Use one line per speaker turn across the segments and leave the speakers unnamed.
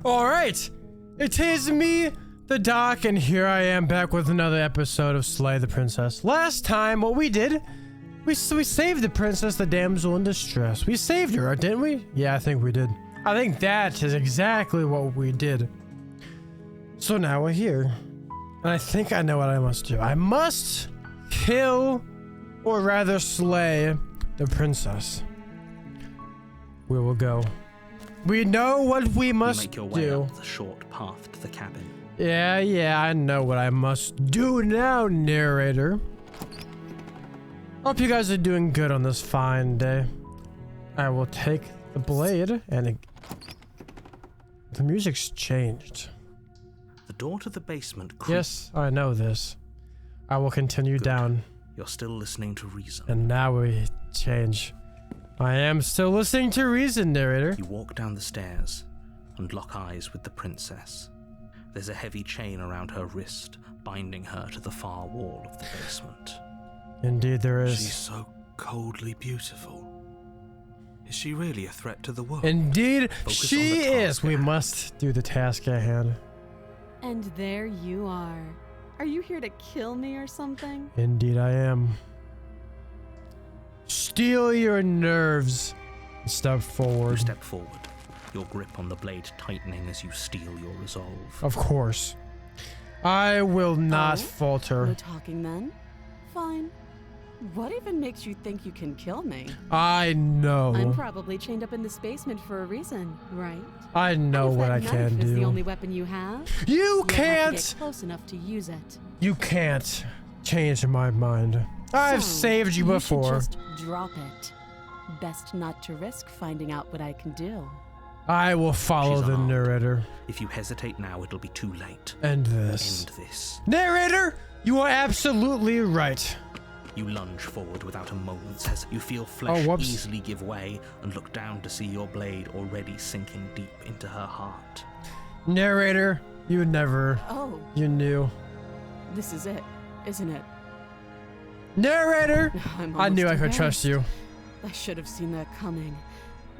Alright, it is me, the Doc, and here I am back with another episode of Slay the Princess. Last time, what we did, we saved the princess, the damsel in distress. We saved her, didn't we? Yeah, I think we did. I think that is exactly what we did. So now we're here, and I think I know what I must do. I must kill, or rather slay, the princess. We will go. We know what we must
make your way
do.
up the short path to the cabin.
Yeah, I know what I must do now, narrator. Hope you guys are doing good on this fine day. I will take the blade and the music's changed.
The door to the basement.
Yes, I know this. I will continue down.
You're still listening to reason.
And now we change. I am still listening to reason, narrator.
You walk down the stairs and lock eyes with the princess. There's a heavy chain around her wrist, binding her to the far wall of the basement.
Indeed there is.
She's so coldly beautiful. Is she really a threat to the world?
Indeed,
Focus
she
on the
is.
task
We
at hand.
must do the task at hand.
And there you are. Are you here to kill me or something?
Indeed I am. Steel your nerves and step
You
forward.
step forward, your grip on the blade tightening as you steel your resolve.
Of course. I will not
Oh?
falter.
No talking then? Fine. What even makes you think you can kill me?
I
I'm
know.
probably chained up in this basement for a reason, right?
I know
And if
what
that
I
knife
can
is the
do.
only weapon you have,
You
you'll have to
can't.
get close enough to use it.
You can't change my mind. I've
So,
saved you
should
before.
just drop it. Best not to risk finding out what I can do.
I will follow
She's
the
unarmed.
narrator.
If you hesitate now, it'll be too late.
End this.
End this.
Narrator, you are absolutely right.
You lunge forward without a moment's hesitation. You feel flesh
whoops.
easily give way and look down to see your blade already sinking deep into her heart.
Narrator, you never.
Oh,
You knew.
this is it, isn't it?
Narrator,
I'm
I knew I
almost
could trust
embarrassed.
you.
I should have seen that coming.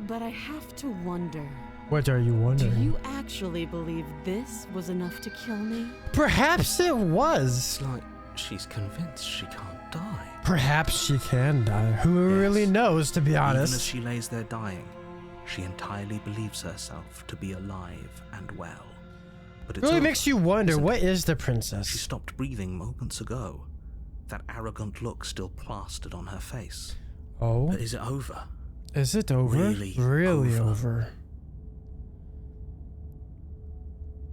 But I have to wonder,
What are you
do
wondering?
you actually believe this was enough to kill me?
Perhaps it was.
It's like she's convinced she can't die.
Perhaps she can die. Who
Yes.
really knows, to be
Even as
honest?
she lays there dying, she entirely believes herself to be alive and well. But it's
Really
over,
makes you wonder,
isn't
what
it?
is the
She
princess?
stopped breathing moments ago. That arrogant look still plastered on her face.
Oh,
But is it over?
is it over?
Really
over.
over.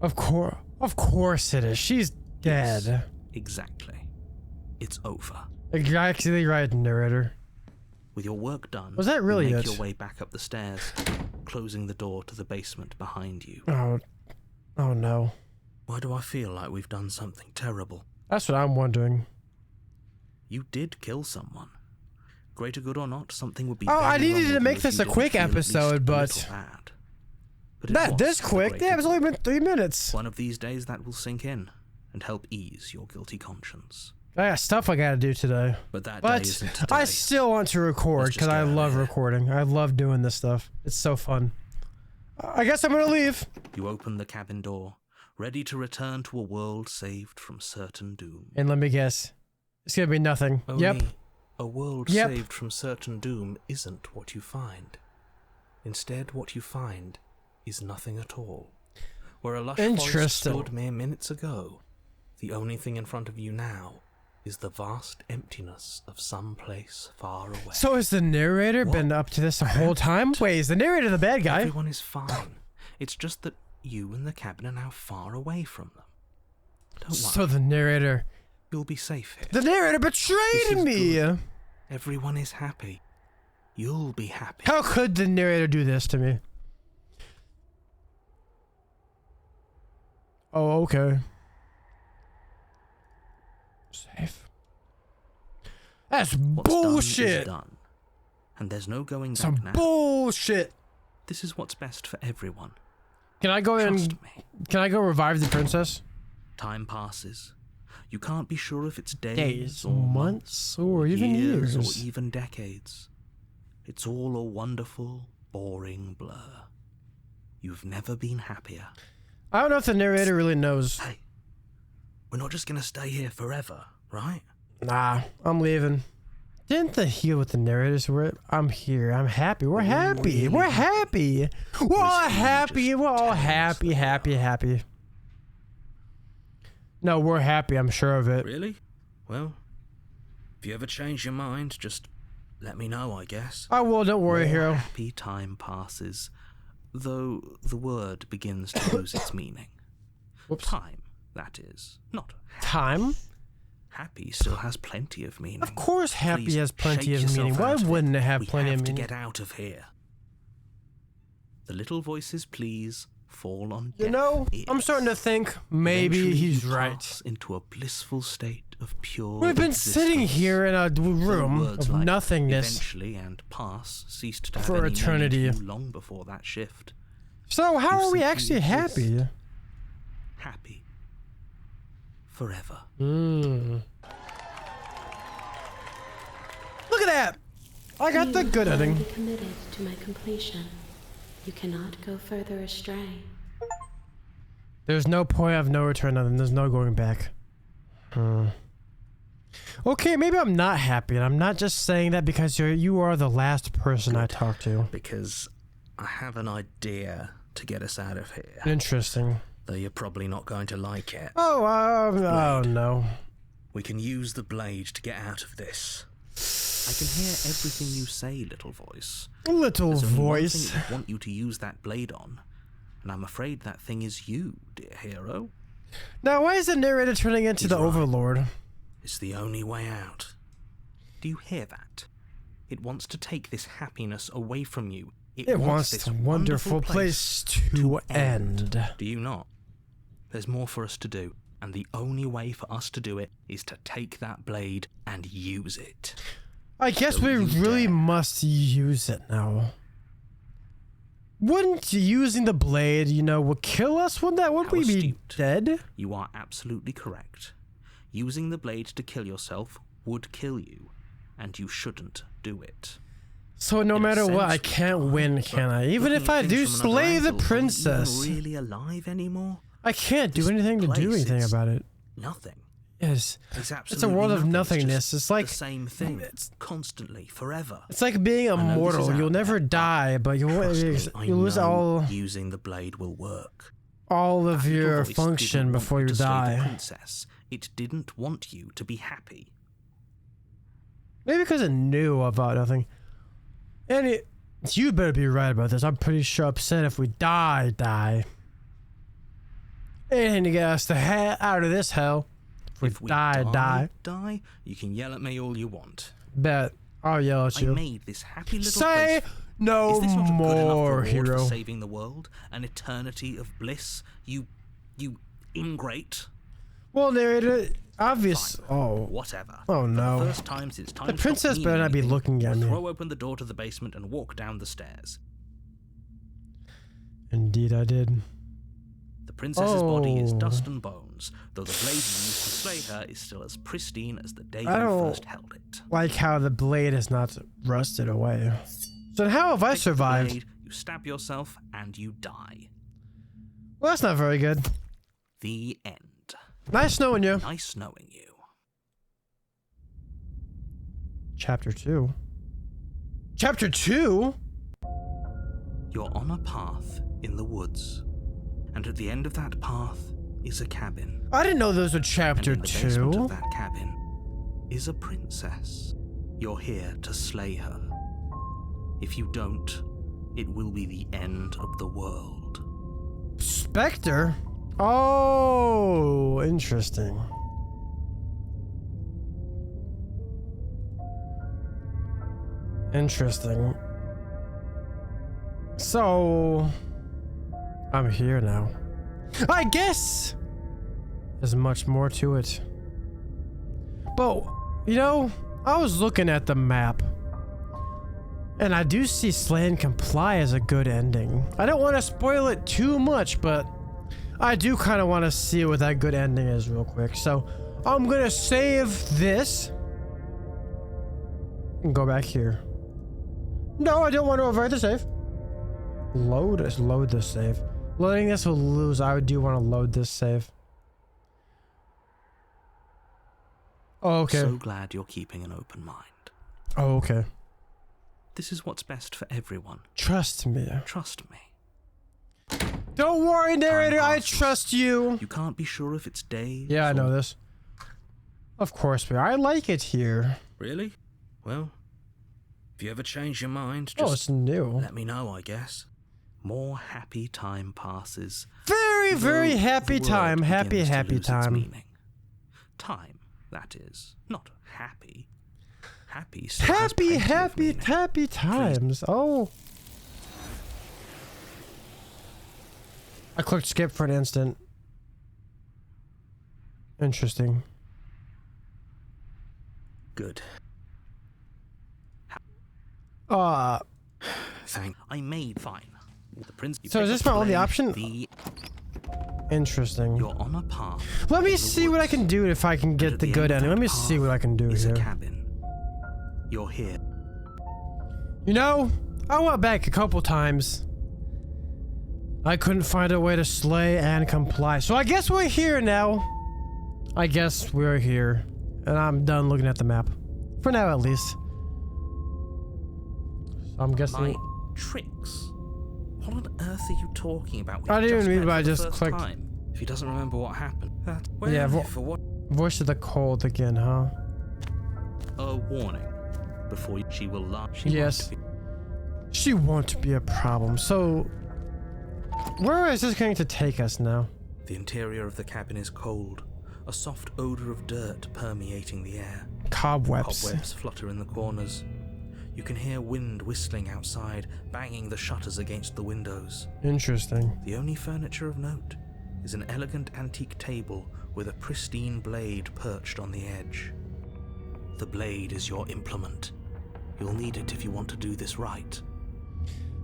Of course it is. She's dead.
Yes, exactly. It's over.
Exactly right, narrator.
With your work done,
Was that really
you make
it?
your way back up the stairs, closing the door to the basement behind you.
Oh no.
Why do I feel like we've done something terrible?
That's what I'm wondering.
You did kill someone. Greater good or not, something would be
Oh,
very
I needed
wrong
to
with
make
you if
this
you
a
didn't
quick
feel at least
episode,
a
but
little bad. But it
Not
was
this
for the
quick.
greater
Yeah, it's only
good.
been 3 minutes.
One of these days that will sink in and help ease your guilty conscience.
I got stuff I gotta do today.
But that day
But
isn't today.
I still want to record
Let's just
because I
get out
love
of here.
recording. I love doing this stuff. It's so fun. I guess I'm gonna leave.
You open the cabin door, ready to return to a world saved from certain doom.
And let me guess. It's gonna be nothing. Yep.
Only a world
Yep.
saved from certain doom isn't what you find. Instead, what you find is nothing at all. Where a lush forest
Interesting.
stood mere minutes ago, the only thing in front of you now is the vast emptiness of some place far away.
So has the narrator been up to this the whole time? Wait, is the narrator the bad guy?
Everyone is fine. It's just that you and the cabin are now far away from them. Don't worry,
So the narrator...
you'll be safe here.
The narrator
This
betrayed
is
me!
good. Everyone is happy. You'll be happy.
How could the narrator do this to me? Oh, okay. Safe. That's
What's done
bullshit!
is done, and there's no going back
Some
now.
bullshit!
This is what's best for everyone.
Can I go
Trust
and...
me.
Can I go revive the princess?
Time passes. You can't be sure if it's days,
Days,
or
months, or even years.
or even decades. It's all a wonderful, boring blur. you've never been happier.
I don't know if the narrator really knows.
Hey, we're not just gonna stay here forever, right?
Nah, I'm leaving. Didn't the heal with the narrators were? I'm here. I'm happy. We're happy. We're happy. We're all happy. We're all happy, happy. No, we're happy. I'm sure of it.
Really? Well, if you ever change your mind, just let me know, I guess.
I will. Don't worry,
More
hero.
happy time passes, though the word begins to lose its meaning.
Whoops.
Time, that is. Not happy.
Time?
Happy still has plenty of meaning.
Of course happy
Please
has plenty
shake
of
yourself
meaning. Why
out of
wouldn't it have
We
plenty
have
of
to
meaning?
get out of here. The little voices, please, fall on
You
deaf
know,
ears.
I'm starting to think maybe
Eventually
he's
you
right.
pass into a blissful state of pure
We've been sitting
existence.
here in a
Though
room
words
of
like
nothingness
eventually and pass ceased to have
for
any
eternity.
meaning to you long before that shift.
So how
You
are we
simply
actually
exist.
happy?
Happy. Forever.
Look at that! I got the good ending.
You have committed to my completion. You cannot go further astray.
There's no point of no return and there's no going back. Okay, maybe I'm not happy, and I'm not just saying that because you are the last person I talked to.
Because I have an idea to get us out of here.
Interesting.
Though you're probably not going to like it.
Oh no.
We can use the blade to get out of this. I can hear everything you say, little voice.
Little
There's only one
voice.
thing I want you to use that blade on, and I'm afraid that thing is you, dear hero.
Now, why is the narrator turning into
He's
the
right.
Overlord?
It's the only way out. Do you hear that? It wants to take this happiness away from you.
It wants
this
this wonderful place to end.
Do you not? There's more for us to do, and the only way for us to do it is to take that blade and use it.
I guess we
Don't you
really
dare.
must use it now. Wouldn't using the blade, would kill us? Would
How
we be
astute.
dead?
You are absolutely correct. Using the blade to kill yourself would kill you, and you shouldn't do it.
So no
In a
matter what,
sense,
I can't
we
win,
die,
can
but
I? Even
looking
if I
at
do
things from another
slay the
angle, are you
princess,
even really alive anymore?
I can't do
This
anything to do
place,
anything
it's
about it.
Nothing.
Yes.
It's
It's a
absolutely
world of
nothing.
nothingness.
Just
It's like
the same thing,
it's-
constantly, forever.
It's like being
I know this is
immortal.
out
You'll
there,
never
but
die, but
Trust me, I
you lose
know
all
using the blade will work.
of
That little
your
voice
function
didn't want
before you
to slay the
die.
princess. It didn't want you to be happy.
Maybe because it knew about nothing. And you better be right about this. I'm pretty sure upset if we die. Anything to get us out of this hell. If we die.
You can yell at me all you want.
Bet. I'll yell at
I
you.
made this happy little
Say
place.
no
Is this not a good enough
more,
reward
hero.
for saving the world? An eternity of bliss? You ingrate?
Well, narrator, obvious.
Fine.
Oh.
Whatever.
Oh,
For
no.
the first time since time
The princess
stopped
better not be
meaning
looking at
anything,
me.
Throw open the door to the basement and walk down the stairs.
Indeed, I did.
The princess's body is
Oh.
dust and bones, though the blade you used to slay her is still as pristine as the day you
I don't
first held it.
like how the blade is not rusted away. So how have I
Pick the
survived?
blade, you stab yourself, and you die.
Well, that's not very good.
The end.
Nice knowing you.
Nice knowing you.
Chapter 2. Chapter 2?
You're on a path in the woods, and at the end of that path is a cabin.
I didn't know those were
And
chapter
in the basement
2.
of that cabin is a princess. You're here to slay her. If you don't, it will be the end of the world.
Spectre? Oh, interesting. Interesting. So, I'm here now. I guess there's much more to it. But, I was looking at the map. And I do see Slay and Comply as a good ending. I don't want to spoil it too much, but I do kind of want to see what that good ending is real quick. So I'm going to save this and go back here. No, I don't want to revert the save. Load this save. Loading this will lose. I do want to load this save. Oh, okay.
So glad you're keeping an open mind.
Oh, okay.
This is what's best for everyone.
Trust me.
Trust me.
Don't worry, narrator. I
passes.
trust you.
You can't be sure if it's days.
Yeah, I know
or-
this. Of course we are. I like it here.
Really? Well, if you ever change your mind,
Oh,
just
it's new.
let me know, I guess. More happy time passes.
Very, very
Though
happy
the word
time. Happy,
begins to
happy
lose its
time.
meaning. Time, that is. Not happy. Happy still has
Happy,
plenty of
happy,
meaning.
happy times. Oh. I clicked skip for an instant. Interesting.
Good. Thank. I made fine. The prince.
So is this my only option?
The,
Interesting.
you're on a path.
Let me
in the
see what I
woods.
can do if I can
And
get
at
the
the
good
end of
ending. Let
that
me see
path
what I can do
is a
here.
cabin. You're here.
You know, I went back a couple times. I couldn't find a way to slay and comply. So I guess we're here now. I guess we're here. And I'm done looking at the map. For now, at least. So I'm guessing...
My tricks. What on earth are you talking about?
I
We've
didn't
just
mean
met
by
for the
just
first
clicked.
time. If he doesn't remember what happened, that
Yeah,
for what?
Voice of the cold again, huh?
A warning. Before she will lie. She
Yes.
won't be.
She won't be a problem. So... where is this going to take us now?
The interior of the cabin is cold. A soft odor of dirt permeating the air.
Cobwebs.
Cobwebs flutter in the corners. You can hear wind whistling outside, banging the shutters against the windows.
Interesting.
The only furniture of note is an elegant antique table with a pristine blade perched on the edge. The blade is your implement. You'll need it if you want to do this right.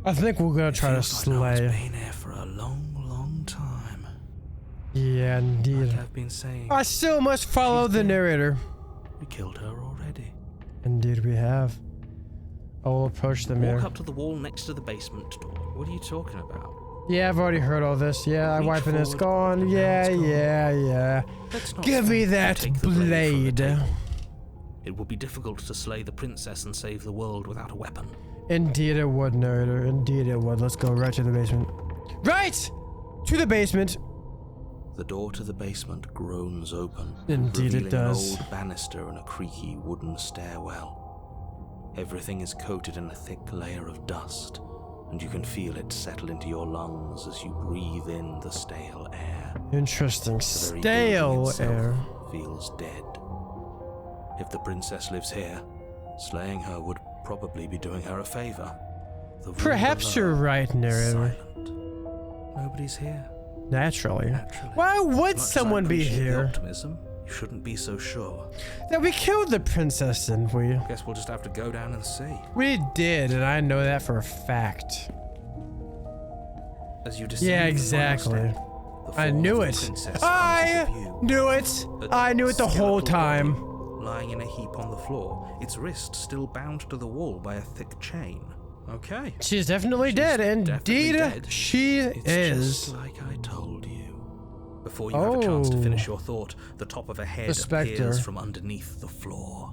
I think we're gonna try to
Feels like no one's
slay.
been here for a long, long time.
Yeah, indeed.
Like I've been saying,
I still must follow
She's
the
dead.
narrator.
we killed her already.
Indeed we have. I will approach the
Walk
mirror.
up to the wall next to the basement door. What are you talking about?
Yeah, I've already heard all this. Yeah, I'm
Reach
wiping it's
forward,
gone.
and now
Yeah,
it's gone.
yeah.
Let's not
Give me
stand
that
and take the blade from the
blade.
table. It would be difficult to slay the princess and save the world without a weapon.
Indeed it would, narrator. Indeed it would. Let's go right to the basement. Right! To the basement.
The door to the basement groans open,
Indeed it
revealing
does.
an old banister and a creaky wooden stairwell. Everything is coated in a thick layer of dust, and you can feel it settle into your lungs as you breathe in the stale air.
Interesting.
The very building
Stale
itself
air.
feels dead. If the princess lives here, slaying her would probably be doing her a favor. The room
Perhaps
below
you're right,
is
narrator.
silent. Nobody's here.
Naturally.
Naturally.
Why would
Much as I
someone be
appreciate the
here?
Optimism, you shouldn't be so sure.
That we killed the princess, didn't we?
Guess we'll just have to go down and see.
We did, and I know that for a fact.
As you descend
Yeah,
the final
exactly.
step, the
I
form
knew
of the
it.
princess
I
comes into view.
knew it.
A
I knew it the whole
skeletal
time.
body lying in a heap on the floor, its wrist still bound to the wall by a thick chain. Okay.
She's definitely dead.
definitely
Indeed,
dead.
she
It's
is.
just like I told you. Before you have a chance to
Oh.
finish your thought, the top of a head
The specter.
appears from underneath the floor.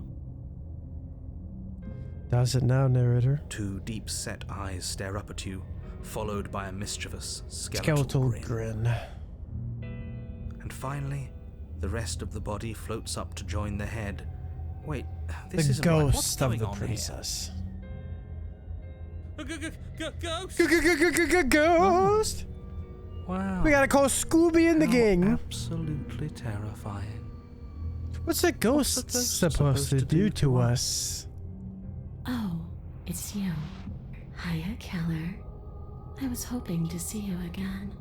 Does it now, narrator?
Two deep-set eyes stare up at you, followed by a mischievous skeletal
Skeletal
grin.
grin.
And finally, the rest of the body floats up to join the head. Wait,
The
this isn't right. What's
ghost of
going
the
on
princess.
Here? Ghost!
Ghost!
Wow.
We gotta call Scooby and the
How
gang.
Absolutely terrifying.
What's a ghost
the ghost
supposed to do to us?
Oh, it's you. Hiya, Keller. I was hoping to see you again.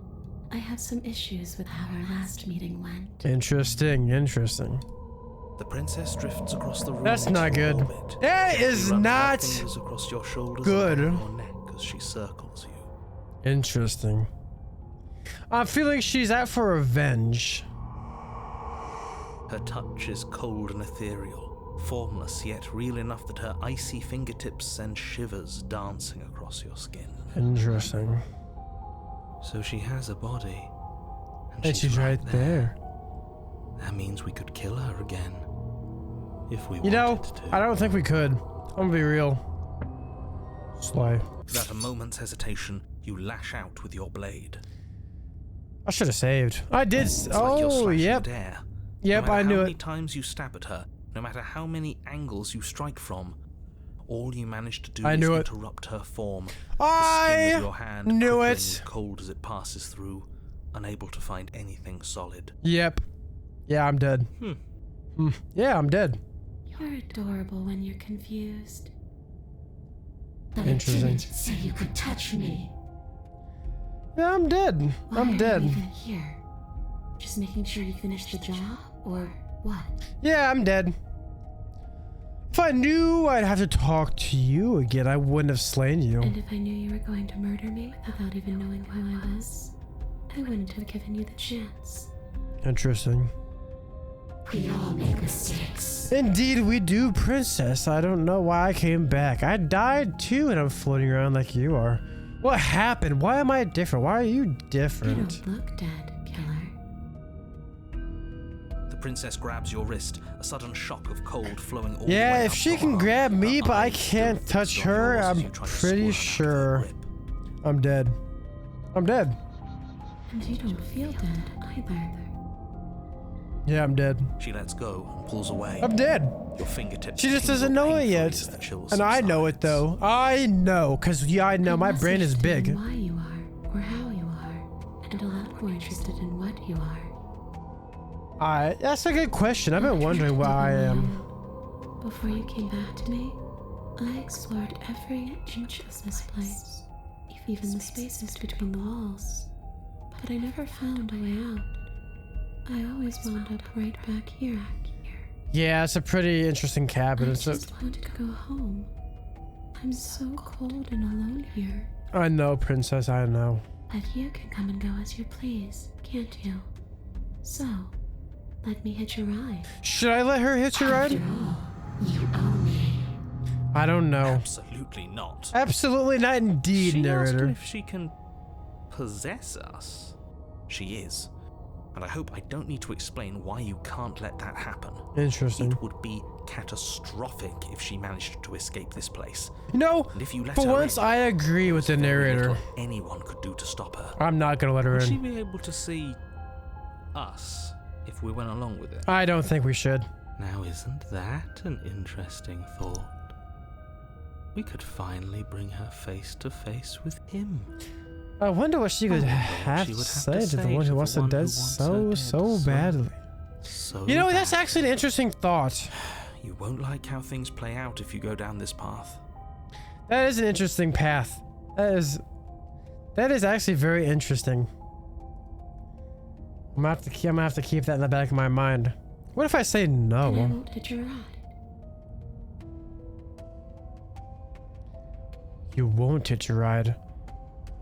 I have some issues with how our last meeting went.
Interesting.
The princess drifts across the room.
That's
into
not
your
good.
orbit.
That
Gently
is
runs her
not
fingers across your shoulders
good.
and down your neck as she circles you.
Interesting. I'm feeling she's out for revenge.
Her touch is cold and ethereal, formless yet real enough that her icy fingertips send shivers dancing across your skin.
Interesting.
So she has a body,
And she's right there.
That means we could kill her again, if we
You know,
wanted to.
I don't think we could. I'm gonna be real. Slay.
Without a moment's hesitation, you lash out with your blade.
I should have saved. I did.
It's like you're
Oh,
slashing
yep.
at air.
Yep,
no matter
I knew
how many
it.
times you stab at her, no matter how many angles you strike from, all you manage to do
I
is
knew it.
interrupt her form.
I
the skin of your hand
knew
quivering
it.
as cold as it passes through, unable to find anything solid.
Yep. Yeah, I'm dead. Yeah, I'm dead.
You're adorable when you're confused. But
Interesting.
I didn't say you could touch me.
Yeah, I'm dead.
Why
I'm
are
dead.
you even here? Just making sure you finished the job, or what?
Yeah, I'm dead. If I knew I'd have to talk to you again, I wouldn't have slain you.
And if I knew you were going to murder me without even knowing who I was, I wouldn't have given you the chance.
Interesting.
We all make mistakes.
Indeed, we do, Princess. I don't know why I came back. I died too, and I'm floating around like you are. What happened? Why am I different? Why are you
You
different?
don't look dead, killer.
The princess grabs your wrist, a sudden shock of cold flowing all the
Yeah,
way
if
up
she
your
can
arm.
grab me,
Her
but I
eyes
can't
still
touch
fixed on
her,
yours as
I'm
you try to
pretty
squirm out of her
sure.
grip.
I'm dead. I'm dead.
And you don't feel dead either.
Yeah, I'm dead.
She lets go and pulls away.
I'm dead.
Your fingertips
She just
tingle
doesn't know it
painfully
yet.
as the chills
And I know it
subsides.
though. I know, cause yeah, I know my
I'm less
brain is
interested
big.
in why you are, or how you are, and a lot more interested in what you are.
That's a good question. I've been wondering where I am.
Before you came back to me, I explored every inch of this place, even the spaces between the walls. But I never found a way out. I always wound up right back here.
Yeah, it's a pretty interesting cabin.
I
It's a,
just want to go home. I'm so cold and alone here.
I know, Princess, I know.
But you can come and go as you please, can't you? So, let me hitch a ride.
Should I let her hitch a ride?
After all, you owe me.
I don't know.
Absolutely not.
Absolutely not indeed,
She asked
narrator.
if she can possess us. She is. And I hope I don't need to explain why you can't let that happen.
Interesting.
It would be catastrophic if she managed to escape this place.
You know,
And if you let
for
her
once
in,
I agree with the
there's very
narrator.
little anyone could do to stop her.
I'm not gonna let her
Would she
in.
be able to see us if we went along with it?
I don't think we should.
Now, isn't that an interesting thought? We could finally bring her face to face with him.
I wonder what she could have
she
to
would have
say
to
to the
say
one
to
who
the
wants to
one who
dead
wants her
so
dead
so
so
badly.
So
You know, that's
bad.
actually an interesting thought.
You won't like how things play out if you go down this path.
That is an interesting path. That is actually very interesting. I'm gonna have to keep that in the back of my mind. What if I say
And I
no?
won't hitch a ride.
You won't hitch a ride.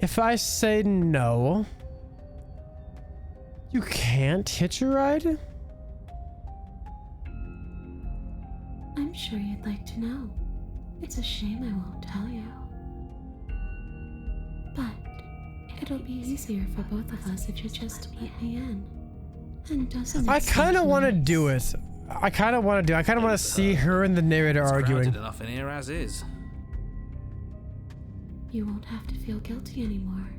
If I say no, you can't hitch a ride?
I'm sure you'd like to know. It's a shame I won't tell you. But it'll be easier for both of us if you just meet me in. And doesn't it
I kind of
sound
want to
nice?
do it. I kind of want to see her and the narrator
It's
arguing.
crowded enough in here as is.
You won't have to feel guilty anymore.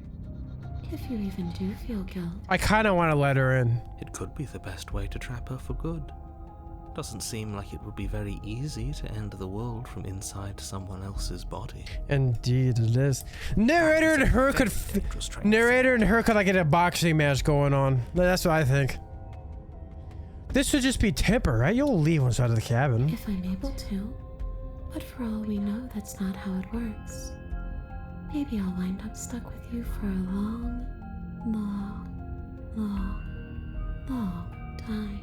If you even do feel guilt.
I kind of want to let her in.
It could be the best way to trap her for good. Doesn't seem like it would be very easy to end the world from inside someone else's body.
Indeed, it is. Narrator and her could. Narrator and her could like get a boxing match going on. That's what I think. This would just be temper, right? You'll leave one side of the cabin.
If I'm able to. But for all we know, that's not how it works. Maybe I'll wind up stuck with you for a long, long, long, long time.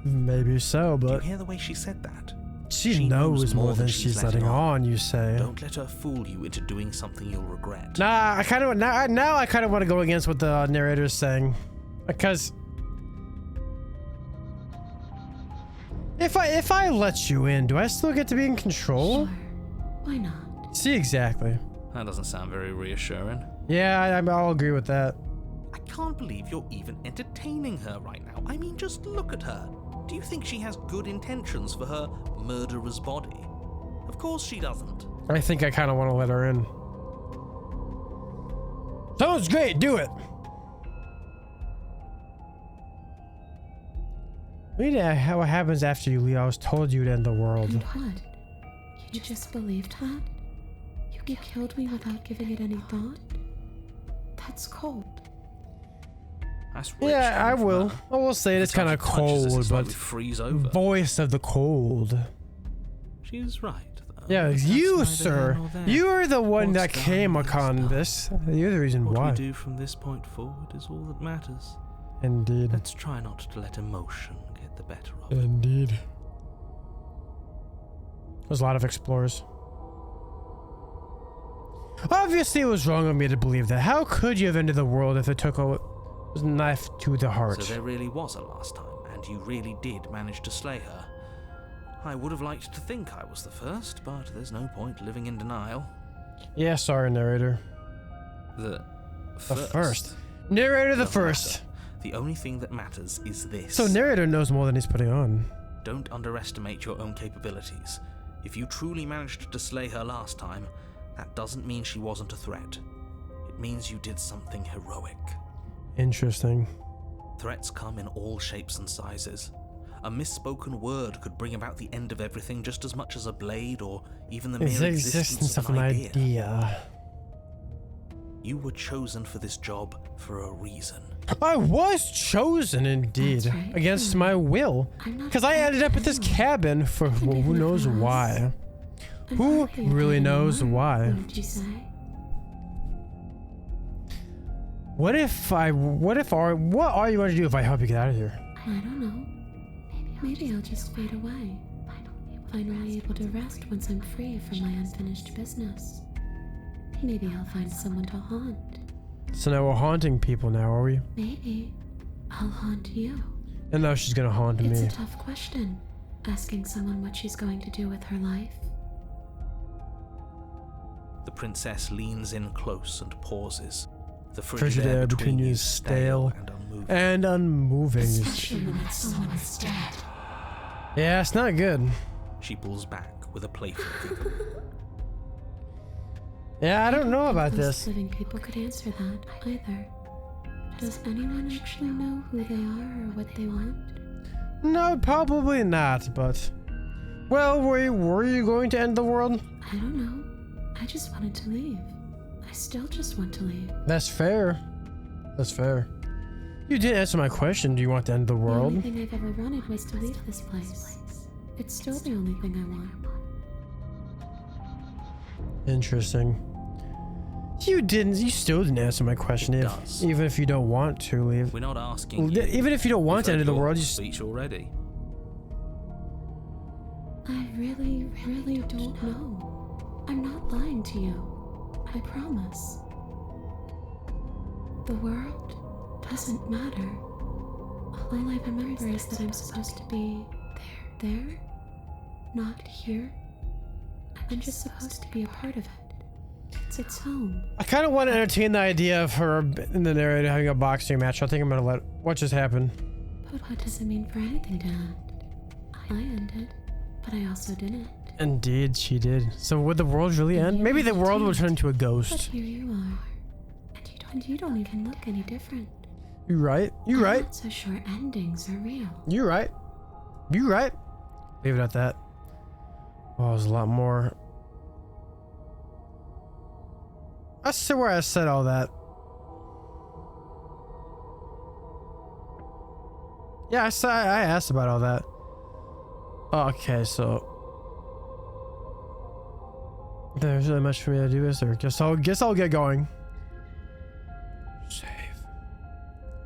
Maybe so,
Do you
but
hear the way she said that?
she knows more than she's letting on. You say?
Don't let her fool you into doing something you'll regret.
Nah, I kind of now I kind of want to go against what the narrator's saying, because If I let you in, do I still get to be in control?
Sure. Why not?
See, exactly.
That doesn't sound very reassuring.
Yeah, I'll agree with that.
I can't believe you're even entertaining her right now. I mean, just look at her. Do you think she has good intentions for her murderer's body? Of course she doesn't.
I think I kind of want to let her in. Sounds great, do it. Wait, what happens after you leave? I was told you'd end the world.
And what? You just believed that? You killed me without giving it any thought? That's cold.
That's rich
Yeah, I
coming from
will.
her.
I will say it's kind of
Every time she touches us,
cold,
it's like
but
we freeze over.
voice of the cold.
She's right, though.
Yeah,
But that's
you,
neither
sir.
here nor there.
You are the one
What's
that came
done is
upon
done.
this. You're the reason
What
why.
we do from this point forward is all that matters.
Indeed.
Let's try not to let emotion get the better of it.
Indeed. There's a lot of explorers. Obviously, it was wrong of me to believe that. How could you have ended the world if it took a knife to the heart?
So there really was a last time, and you really did manage to slay her. I would have liked to think I was the first, but there's no point living in denial.
Yeah, sorry, narrator.
The
The first. Narrator the
Doesn't
first.
matter. The only thing that matters is this.
So narrator knows more than he's putting on.
Don't underestimate your own capabilities. If you truly managed to slay her last time, that doesn't mean she wasn't a threat. It means you did something heroic.
Interesting.
Threats come in all shapes and sizes. A misspoken word could bring about the end of everything just as much as a blade or even the
It's
mere
the existence of an idea.
You were chosen for this job for a reason.
I was chosen indeed.
That's right.
Against my will.
I'm not
Because I ended up at this cabin for who knows why. Who really knows why?
What did you say?
What are you going to do if I help you get out of here?
I don't know. Maybe I'll just fade away. Finally able to rest once I'm free from my unfinished business. Maybe I'll find someone to haunt.
So now we're haunting people now, are we?
Maybe I'll haunt you.
And now she's gonna haunt
It's
me.
a tough question, asking someone what she's going to do with her life.
The princess leans in close and pauses. The
Frigid
frigid
air
air
between you is stale
and unmoving.
and unmoving.
Especially when someone is dead.
Yeah, it's not good.
She pulls back with a playful giggle.
Yeah, I don't know about
Most
this.
living people could answer that either. Does anyone actually know who they are or what they want?
No, probably not, but... Well, were you going to end the world?
I don't know. I just wanted to leave. I still just want to leave.
That's fair. That's fair. You did answer my question. Do you want to end the
The
world?
only thing I've ever wanted was to leave this place. It's still the only thing I want.
Interesting. You still didn't answer my question.
It does.
Even if you don't want to leave.
We're not asking you.
Even if you don't want to
We've
end the
heard
world,
your
you just...
speech already.
I really don't know. I'm not lying to you. I promise. The world doesn't matter. All I remember is that I'm supposed to be there, not here. I'm just supposed to be a part of it. It's its home.
I kind of want to entertain the idea of her in the narrator having a boxing match. I think I'm going to let... What just happened?
But what does it mean for anything to end? I ended, but I also didn't.
Indeed, she did. So would the world really end? Maybe the world will turn into a
But
ghost.
here you are. And you don't even look any different.
You right. You
I'm
right.
not so sure endings are real.
You right. You right. Leave it at that. Oh, there's a lot more. I swear I said all that. Yeah, I asked about all that. Okay, so there's really much for me to do, is there? Guess I'll get going. Save.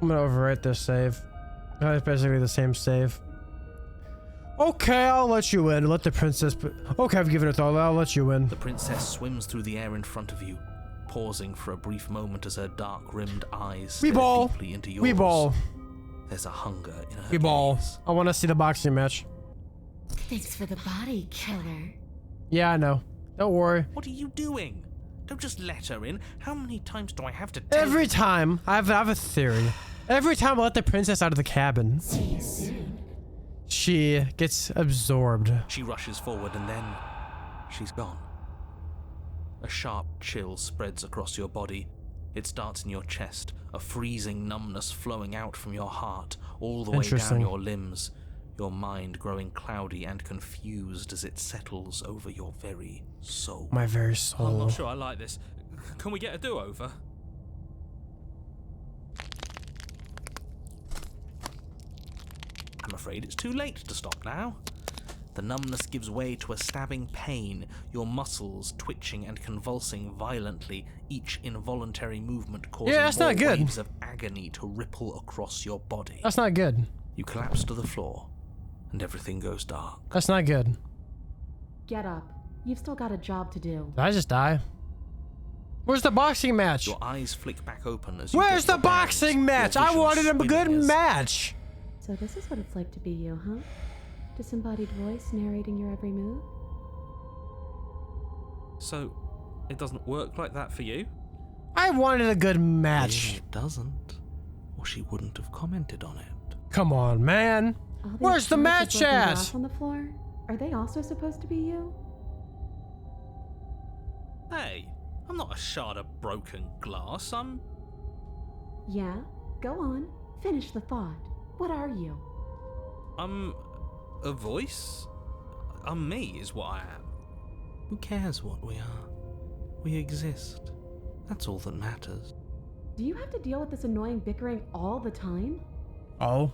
I'm gonna overwrite this save. It's basically the same save. Okay, I'll let you in. Let the princess. Okay, I've given it all. I'll let you in.
The princess swims through the air in front of you, pausing for a brief moment as her dark-rimmed eyes stare
ball.
deeply into yours.
We ball.
There's a hunger in her
We ball.
gaze.
I want to see the boxing match.
Thanks for the body, killer.
Yeah, I know. Don't worry.
What are you doing? Don't just let her in. How many times do I have to tell
Every
you?
time, I have a theory. Every time I let the princess out of the cabin,
See you soon.
she gets absorbed.
She rushes forward and then she's gone. A sharp chill spreads across your body. It starts in your chest, a freezing numbness flowing out from your heart, all the way down
Interesting.
your limbs, your mind growing cloudy and confused as it settles over your very soul.
My very
I'm
soul.
not sure I like this. Can we get a do-over?
I'm afraid it's too late to stop now. The numbness gives way to a stabbing pain, your muscles twitching and convulsing violently, each involuntary movement causing
Yeah, that's
more
not good.
waves of agony to ripple across your body.
That's not good.
You collapse to the floor, and everything goes dark.
That's not good.
Get up. You've still got a job to do.
Did I just die? Where's the boxing match?
Your eyes flick back open as you
Where's
get
the
your bearings,
boxing match?
your
I
vision
wanted a good
spinning as-
match.
So this is what it's like to be you, huh? Disembodied voice narrating your every move?
So, it doesn't work like that for you?
I wanted a good
Maybe
match.
it doesn't, or she wouldn't have commented on it.
Come on, man.
All these
Where's the
shards of
match
broken
at?
glass on the floor? Are they also supposed to be you?
Hey, I'm not a shard of broken glass. I'm...
Yeah? Go on. Finish the thought. What are you?
I'm a voice? I'm me is what I am.
Who cares what we are? We exist. That's all that matters.
Do you have to deal with this annoying bickering all the time?
Oh.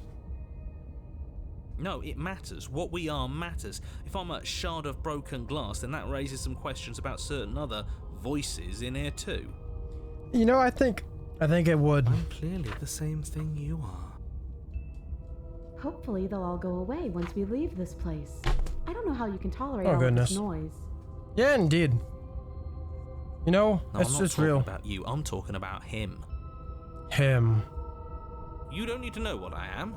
No, it matters. What we are matters. If I'm a shard of broken glass, then that raises some questions about certain other voices in here too.
You know, I think it would.
I'm clearly the same thing you are.
Hopefully they'll all go away once we leave this place. I don't know how you can tolerate
Oh,
all
goodness.
of this noise.
Yeah, indeed. You know,
No, I'm not
it's
talking
real.
about you. I'm talking about him.
Him.
You don't need to know what I am.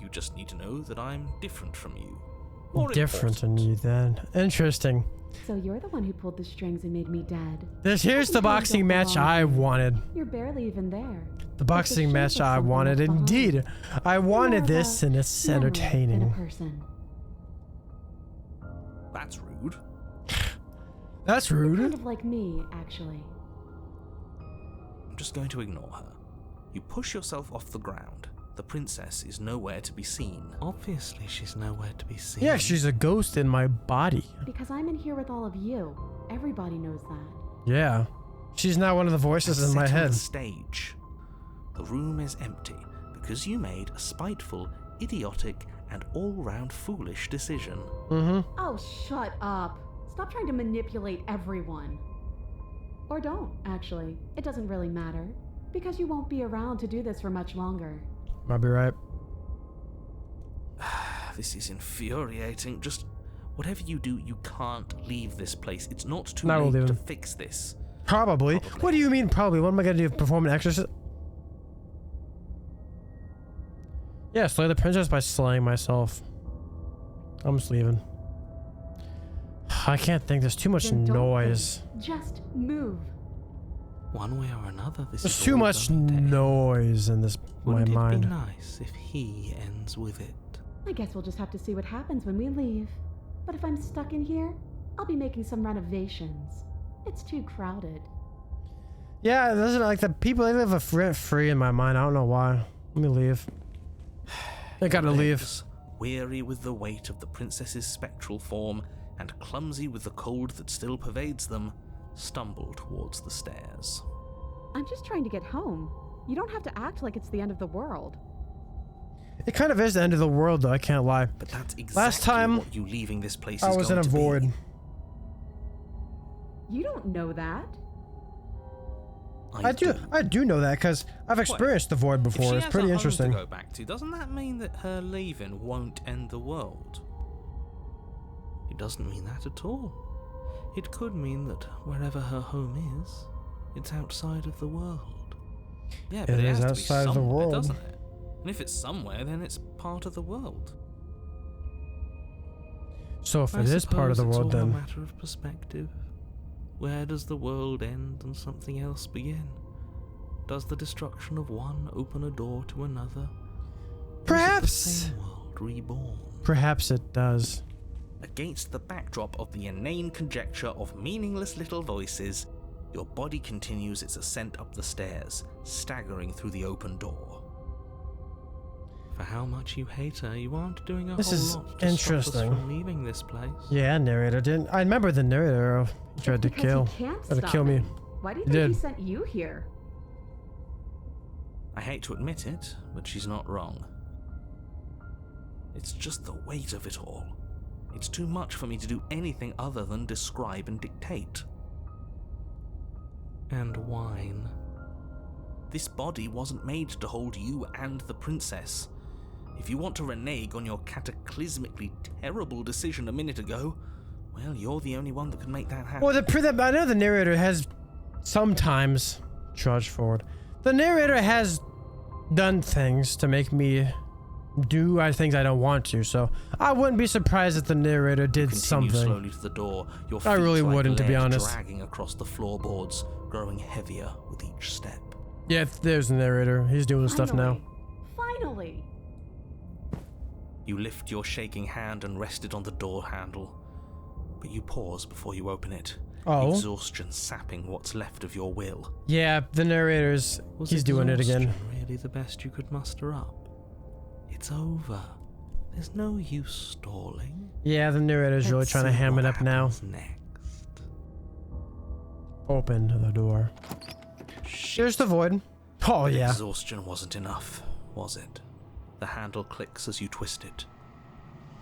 You just need to know that I'm different from you. More
Different than
important.
you then. Interesting.
So you're the one who pulled the strings and made me dead.
Here's the boxing match I wanted.
You're barely even there.
The boxing
shape
match
of
I
something
wanted.
left behind.
Indeed. I
You're more
wanted
of
this
a
and it's
memory than a
entertaining.
person.
That's rude.
That's
Kind
rude.
of like me, actually.
I'm just going to ignore her. You push yourself off the ground. The princess is nowhere to be seen.
Obviously, she's nowhere to be seen.
Yeah, she's a ghost in my body.
Because I'm in here with all of you. Everybody knows that.
Yeah. She's not one of the voices in my
Setting
head.
the stage. The room is empty because you made a spiteful, idiotic, and all-round foolish decision.
Mm-hmm.
Oh, shut up. Stop trying to manipulate everyone. Or don't, actually. It doesn't really matter. Because you won't be around to do this for much longer.
Might be right.
This is infuriating. Just whatever you do, you can't leave this place. It's not too
No, we'll
late
leave
to
him.
fix this.
Probably.
Probably.
What do you mean probably? What am I gonna do? Perform an exorcism? Yeah, slay the princess by slaying myself. I'm just leaving. I can't think. There's too much
Then don't
noise.
think. Just move.
One way or another, this
There's
is
too
all
much
going to end.
noise in this
Wouldn't
my
it be
mind.
nice if he ends with it?
I guess we'll just have to see what happens when we leave. But if I'm stuck in here, I'll be making some renovations. It's too crowded.
Yeah, it doesn't like the people. They live rent free in my mind. I don't know why. Let me leave. I gotta leave.
Legs, weary with the weight of the princess's spectral form and clumsy with the cold that still pervades them, stumble towards the stairs.
I'm just trying to get home. You don't have to act like it's the end of the world.
It kind of is the end of the world, though. I can't lie.
But that's exactly
Last time,
what you leaving this place
I
is
was in
going
a
to be.
void.
You don't know that.
I do know that because I've experienced the void
If she
before. It's
has
pretty
a home
interesting.
to go back to, doesn't that mean that her leaving won't end the world?
It doesn't mean that at all. It could mean that wherever her home is, it's outside of the world.
Yeah,
It
but it
is
has to be
outside of the
somewhere,
world.
doesn't it? And if it's somewhere, then it's part of the world.
So if
I
it is part of the
suppose
world,
it's all
then
a matter of perspective. Where does the world end and something else begin? Does the destruction of one open a door to another? Or is it the
perhaps,
same world reborn?
perhaps it does.
Against the backdrop of the inane conjecture of meaningless little voices, your body continues its ascent up the stairs, staggering through the open door.
For how much you hate her, you aren't doing a
This
whole
is
lot to stop us
interesting.
from leaving this place.
Yeah, narrator didn't. I remember the narrator he tried to
Because
kill.
he can't
Tried to
stop
kill me.
him. Why do you
He
think he
did.
sent you here?
I hate to admit it, but she's not wrong. It's just the weight of it all. It's too much for me to do anything other than describe and dictate.
And whine.
This body wasn't made to hold you and the princess. If you want to renege on your cataclysmically terrible decision a minute ago, well, you're the only one that can make that happen.
Well, I know the narrator has sometimes trudged forward. The narrator has done things to make me do things I don't want to, so I wouldn't be surprised if the narrator did
Continue
something.
slowly to the door, your feet
I really
like
wouldn't, to be
lead
honest.
dragging across the floorboards, growing heavier with each step.
Yeah, there's the narrator. He's doing stuff now.
Finally!
You lift your shaking hand and rest it on the door handle, but you pause before you open it.
Oh.
Exhaustion sapping what's left of your will.
Yeah, the narrator's. He's doing it again.
exhaustion really the best you could muster up? It's over. There's no use stalling.
Yeah, the narrator's really
Let's
trying to
see
ham
what
it up now.
happens Next.
Open the door. There's the void. Oh, yeah.
Exhaustion wasn't enough, was it? The handle clicks as you twist it,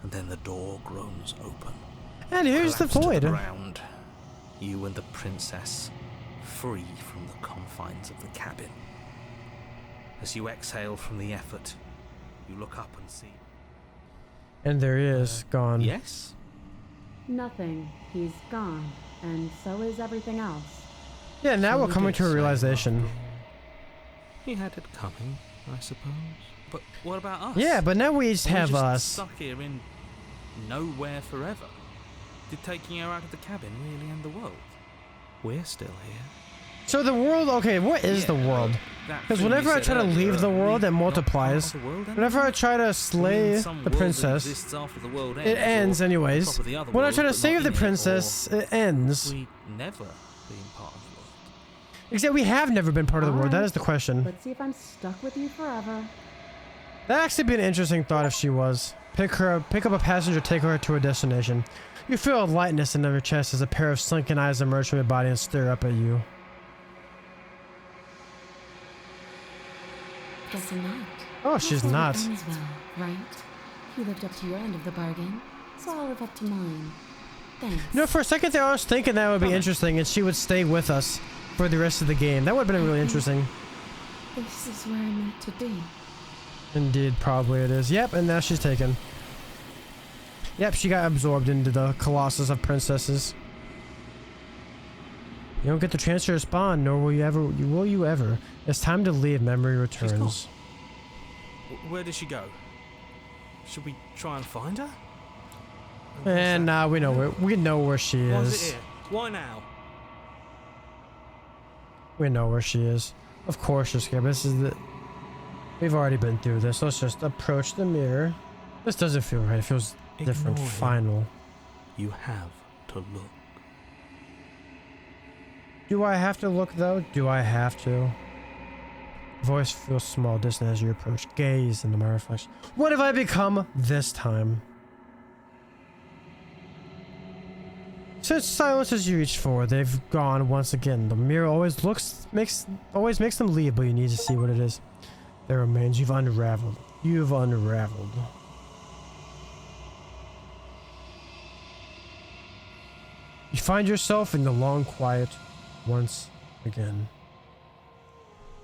and then the door groans open.
And here's the
Collapsed to
void.
the ground, you and the princess, free from the confines of the cabin. As you exhale from the effort, you look up and see.
And there he is, gone.
Yes?
Nothing. He's gone. And so is everything else.
Yeah, now
So
we're
we
coming
did
to a
say
realization.
after all. He had it coming, I suppose.
But what about us?
Yeah, but now we just
We're
have
just
us.
stuck here in nowhere forever. Did taking her out of the cabin really end the world?
We're still here.
So the world, okay, what is the world? Because whenever I try to leave the world, it multiplies. Whenever I try to slay the princess, it ends anyways. When I try to save the princess, it ends.
We never been part of the world.
Except we have never been part of the world, that is the question.
Let's see if I'm stuck with you forever.
That'd actually be an interesting thought if she was. Pick up a passenger, take her to a destination. You feel a lightness in your chest as a pair of sunken eyes emerge from your body and stare up at you.
Guessing not.
Oh, she's
That's how
not.
it ends well, right? You lived up to your end of the bargain, so I'll live up to mine. Thanks.
You know, for a second there I was thinking that would be interesting and she would stay with us for the rest of the game. That would have been really interesting.
This is where I'm meant to be.
Indeed, probably it is. Yep, and now she's taken. Yep, she got absorbed into the colossus of princesses. You don't get the chance to respond, nor will you ever. It's time to leave. Memory returns.
Where did she go? Should we try and find her?
And now we know where she
Why is
is.
it here? Why now?
We know where she is. Of course, just here. This is the. We've already been through this. Let's just approach the mirror. This doesn't feel right. It feels different.
Ignore him.
Final.
You have to look.
Do I have to look though? Do I have to? Voice feels small, distant as you approach. Gaze into my reflection. What have I become this time? Since silence as you reach forward, they've gone once again. The mirror always makes them leave, but you need to see what it is. There remains. You've unraveled. You've unraveled. You find yourself in the long quiet once again.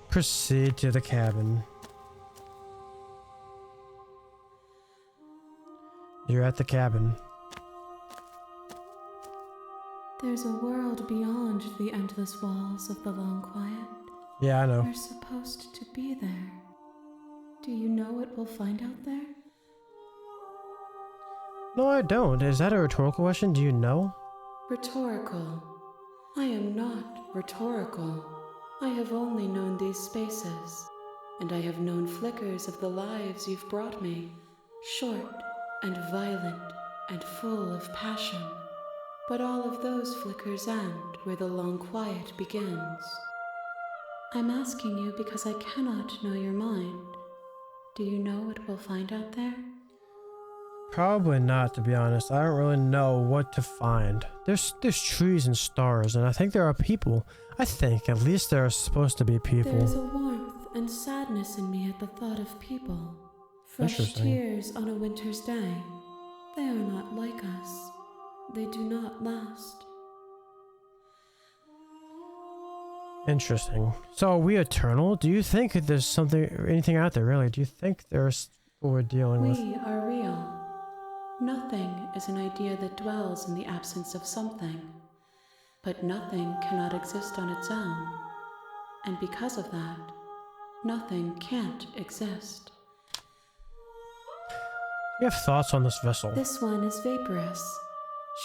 Proceed to the cabin. You're at the cabin.
There's a world beyond the endless walls of the long quiet.
Yeah, I know.
We're supposed to be there. Do you know what we'll find out there?
No, I don't. Is that a rhetorical question? Do you know?
Rhetorical. I am not rhetorical. I have only known these spaces, and I have known flickers of the lives you've brought me, short and violent and full of passion. But all of those flickers end where the long quiet begins. I'm asking you because I cannot know your mind. Do you know what we'll find out there?
Probably not, to be honest. I don't really know what to find. There's trees and stars, and I think there are people. I think, at least there are supposed to be people.
There's a warmth and sadness in me at the thought of people. Fresh tears on a winter's day. They are not like us. They do not last.
Interesting. So are we eternal? Do you think there's something, anything out there, really? Do you think there's what we're dealing with?
We are real. Nothing is an idea that dwells in the absence of something. But nothing cannot exist on its own. And because of that, nothing can't exist.
You have thoughts on this vessel?
This one is vaporous.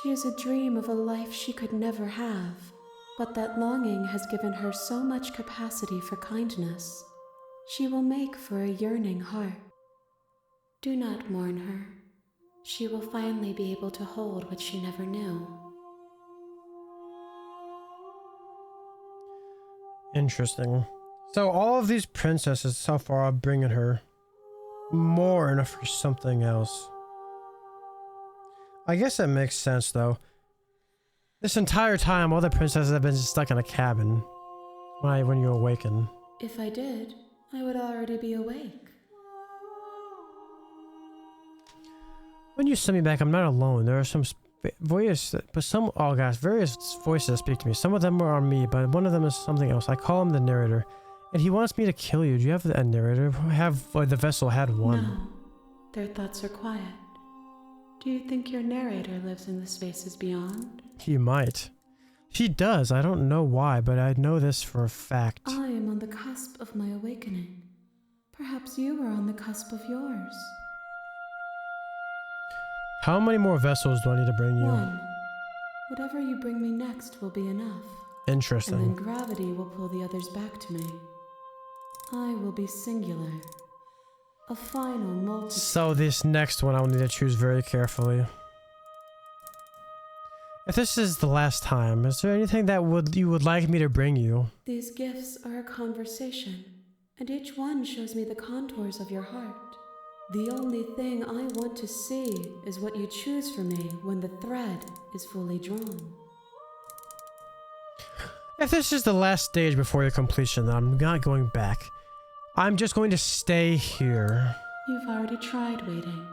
She is a dream of a life she could never have. But that longing has given her so much capacity for kindness. She will make for a yearning heart. Do not mourn her. She will finally be able to hold what she never knew.
Interesting. So all of these princesses so far are bringing her more for something else. I guess that makes sense, though. This entire time, all the princesses have been stuck in a cabin when you awaken.
If I did, I would already be awake.
When you send me back, I'm not alone. There are some various voices that speak to me. Some of them are on me, but one of them is something else. I call him the narrator, and he wants me to kill you. Do you have a narrator? The vessel had one.
No, their thoughts are quiet. Do you think your narrator lives in the spaces beyond?
He might. He does. I don't know why, but I know this for a fact.
I am on the cusp of my awakening. Perhaps you are on the cusp of yours.
How many more vessels do I need to bring you?
One. Whatever you bring me next will be enough.
Interesting.
And then gravity will pull the others back to me. I will be singular. A final multitude.
So this next one I'll need to choose very carefully. If this is the last time, is there anything that you would like me to bring you?
These gifts are a conversation, and each one shows me the contours of your heart. The only thing I want to see is what you choose for me when the thread is fully drawn.
If this is the last stage before your completion, then I'm not going back. I'm just going to stay here.
You've already tried waiting,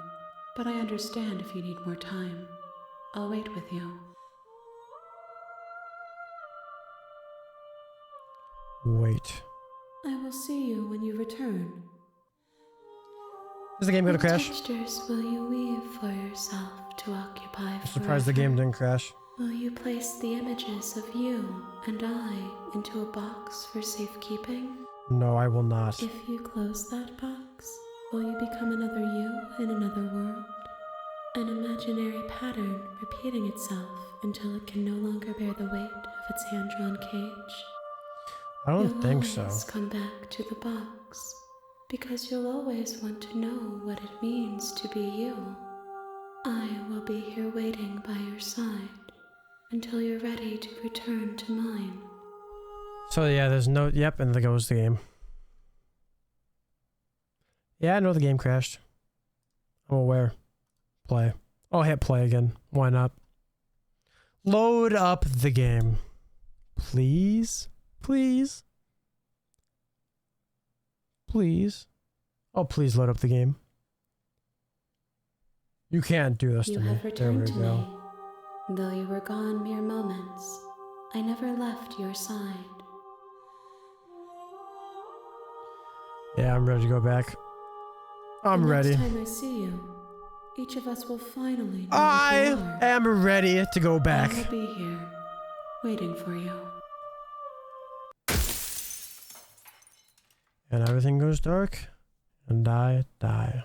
but I understand if you need more time. I'll wait with you.
Wait.
I will see you when you return.
Is the game gonna crash?
What textures will you weave for yourself to occupy
I'm surprised the game didn't crash.
Will you place the images of you and I into a box for safekeeping?
No, I will not.
If you close that box, will you become another you in another world? An imaginary pattern repeating itself until it can no longer bear the weight of its hand-drawn cage?
I don't think so.
You'll always come back to the box, because you'll always want to know what it means to be you. I will be here waiting by your side until you're ready to return to mine.
So yeah, there's no... Yep, and there goes the game. Yeah, I know the game crashed. I'm aware. Play. I'll hit play again. Why not? Load up the game. Please? Please? Please? Oh, please load up the game. You can't do this to me.
You have returned to
There we go.
me. Though you were gone mere moments, I never left your side.
Yeah, I'm ready to go back. I'm ready.
Next time I see you, each of us will finally know
I
what you are.
am ready to go back.
I will be here, waiting for you.
And everything goes dark, and I die.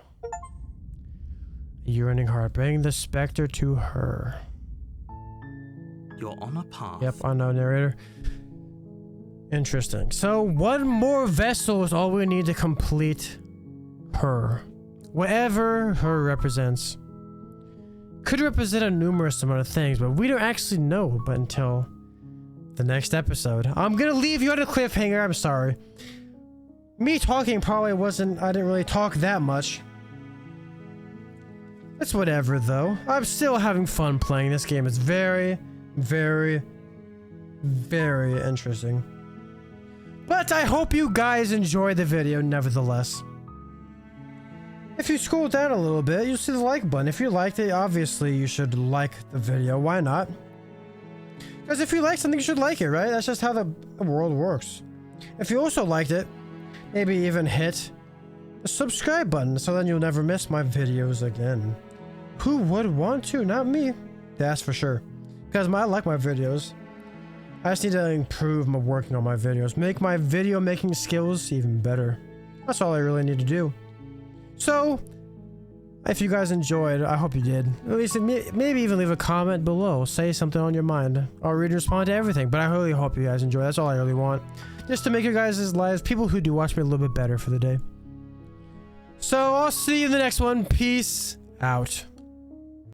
Yearning heart. Bring the specter to her.
You're on a path.
Yep, I know, narrator. Interesting. So, one more vessel is all we need to complete her. Whatever her represents. Could represent a numerous amount of things, but we don't actually know but until the next episode. I'm gonna leave you on a cliffhanger, I'm sorry. Me talking probably wasn't, I didn't really talk that much. It's whatever though. I'm still having fun playing this game. It's very, very, very interesting. But I hope you guys enjoyed the video nevertheless. If you scroll down a little bit, you'll see the like button. If you liked it, obviously you should like the video. Why not? Because if you like something, you should like it, right? That's just how the world works. If you also liked it, maybe even hit the subscribe button so then you'll never miss my videos again. Who would want to? Not me. That's for sure. Because I like my videos. I just need to improve my working on my videos. Make my video making skills even better. That's all I really need to do. So, if you guys enjoyed, I hope you did. At least maybe even leave a comment below. Say something on your mind. I'll read and respond to everything. But I really hope you guys enjoy. That's all I really want. Just to make you guys' lives, people who do watch me, a little bit better for the day. So, I'll see you in the next one. Peace out.